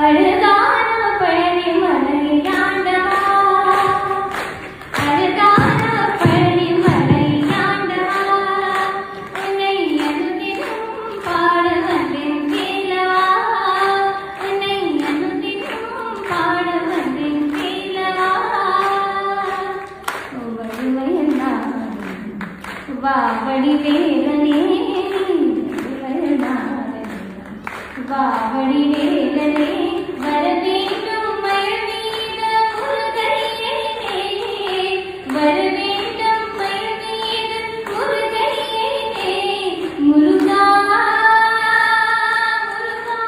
அழகான பழனி மலையாண்டவா, அழகான பழனி மலையாண்டவா, உன்னை அனுதினம் பாட வந்தேன் கேளவா, உன்னை அனுதினம் பாட வந்தேன் கேளவா. வடிவயனாய் வா வடிவேலனே, வா வடிவேலனே, வரவேண்டும் மயமீத முருகனே, வரவேண்டும் மயமீத முருகனே, முருகா முருகா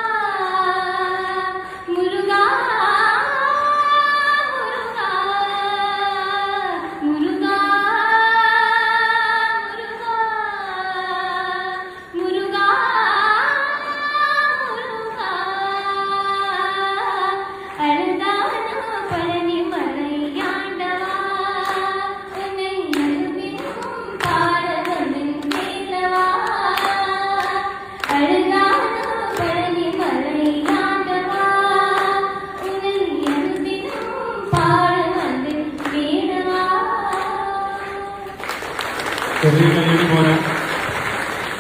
முருகா முருகா முருகா முருகா அழகான பழனி மலையாண்டவா, உன்னை அனுதினம் பாட வந்தேன் கேளவா, அழகான பழனி மலையாண்டவா, உன்னை அனுதினம் பாட வந்தேன் கேளவா.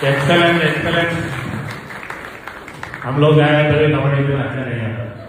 Excellent excellent. हम लोग आए हैं, अच्छा नहीं आता।